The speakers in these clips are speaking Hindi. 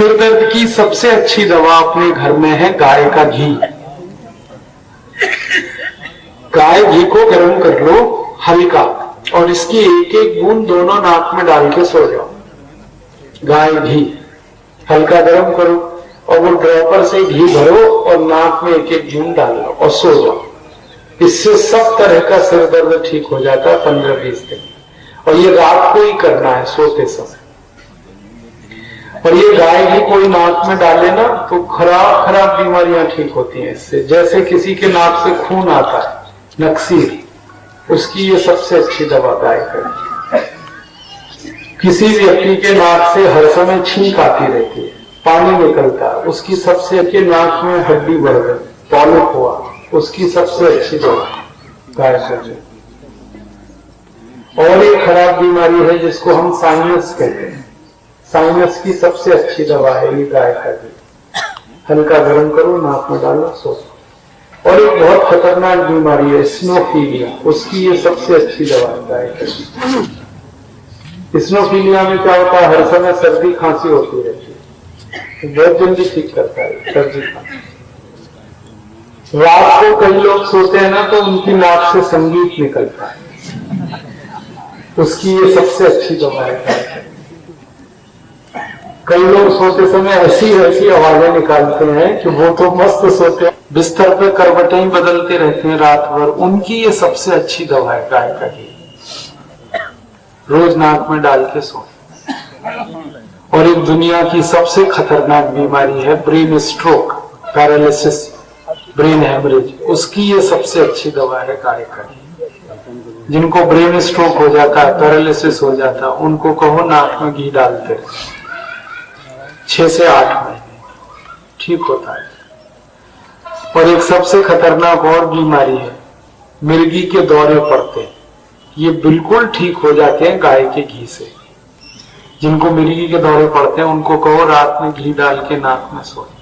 सिर दर्द की सबसे अच्छी दवा अपने घर में है गाय का घी। गाय घी को गर्म कर लो हल्का, और इसकी एक एक बूंद दोनों नाक में डाल के सो जाओ। गाय घी हल्का गर्म करो और वो ड्रॉपर से घी भरो और नाक में एक एक बूंद डाल लो और सो जाओ। इससे सब तरह का सिर दर्द ठीक हो जाता है 15-20 दिन। और ये रात को ही करना है सोते समय। और ये गाय घी कोई नाक में डाले ना तो खराब खराब बीमारियां ठीक होती हैं इससे। जैसे किसी के नाक से खून आता है नक्सीर, उसकी ये सबसे अच्छी दवा गाय का। किसी व्यक्ति के नाक से हर समय छींक आती रहती है, पानी निकलता है, उसकी सबसे अच्छी, नाक में हड्डी बढ़ गई, पॉलिप हुआ, उसकी सबसे अच्छी दवा गाय का। और एक खराब बीमारी है जिसको हम साइनस कहते हैं, साइनस की सबसे अच्छी दवा है ये गाय का घी। हल्का गर्म करो, नाक में डालो, सो। और एक बहुत खतरनाक बीमारी है स्नोफीलिया, उसकी ये सबसे अच्छी दवा है गाय का घी। स्नोफीलिया में क्या होता है, हर समय सर्दी खांसी होती रहती है, बहुत जल्दी ठीक करता है सर्दी खांसी। रात को कई लोग सोते हैं ना तो उनकी नाक से संगीत निकलता है, उसकी ये सबसे अच्छी दवा है। कई लोग सोते समय ऐसी ऐसी आवाजें निकालते हैं कि वो तो मस्त सोते हैं, बिस्तर पे करवटें ही बदलते रहते हैं रात भर, उनकी ये सबसे अच्छी दवा है गाय का घी। रोज नाक में डाल के सो। और एक दुनिया की सबसे खतरनाक बीमारी है brain stroke, paralysis, brain haemorrhage, उसकी ये सबसे अच्छी दवा है गाय का घी। जिनको ब्रेन स्ट्रोक हो जाता है, पैरालिसिस हो जाता है, उनको कहो नाक में घी डालते रहे, 6 से 8 महीने ठीक होता है। और एक सबसे खतरनाक और बीमारी है मिर्गी के दौरे पड़ते हैं, ये बिल्कुल ठीक हो जाते हैं गाय के घी से। जिनको मिर्गी के दौरे पड़ते हैं उनको कहो रात में घी डाल के नाक में सोए।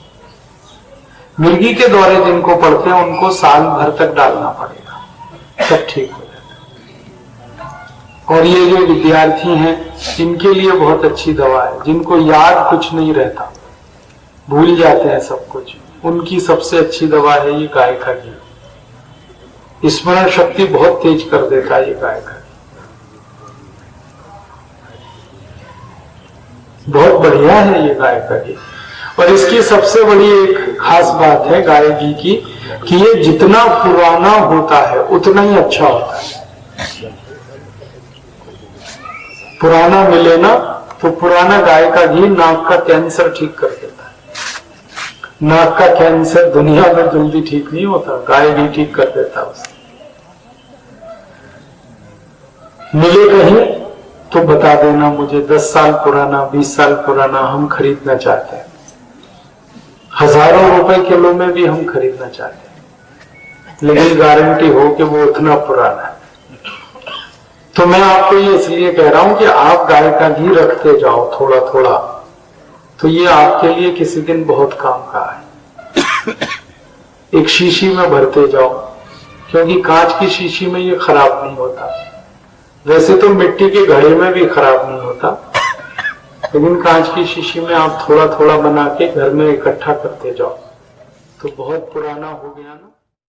मिर्गी के दौरे जिनको पड़ते हैं उनको साल भर तक डालना पड़ेगा, सब ठीक हो जाता है। और ये जो विद्यार्थी हैं इनके लिए बहुत अच्छी दवा है, जिनको याद कुछ नहीं रहता, भूल जाते हैं सब कुछ, उनकी सबसे अच्छी दवा है ये गाय का घी। स्मरण शक्ति बहुत तेज कर देता है ये गाय का घी, बहुत बढ़िया है ये गाय का घी। और इसकी सबसे बड़ी एक खास बात है गाय घी की कि ये जितना पुराना होता है उतना ही अच्छा होता है। पुराना मिले ना तो पुराना गाय का घी नाक का कैंसर ठीक कर देता है। नाक का कैंसर दुनिया में जल्दी ठीक नहीं होता, गाय घी ठीक कर देता है उसे। मिले कहीं तो बता देना मुझे, 10 साल पुराना, 20 साल पुराना हम खरीदना चाहते हैं। हजारों रुपए किलो में भी हम खरीदना चाहते हैं, लेकिन गारंटी हो कि वो उतना पुराना है। तो मैं आपको ये इसलिए कह रहा हूं कि आप गाय का घी रखते जाओ थोड़ा थोड़ा, तो ये आपके लिए किसी दिन बहुत काम का है। एक शीशी में भरते जाओ, क्योंकि कांच की शीशी में ये खराब नहीं होता। वैसे तो मिट्टी के घड़े में भी खराब नहीं होता, लेकिन कांच की शीशी में आप थोड़ा थोड़ा बना के घर में इकट्ठा करते जाओ तो बहुत पुराना हो गया ना।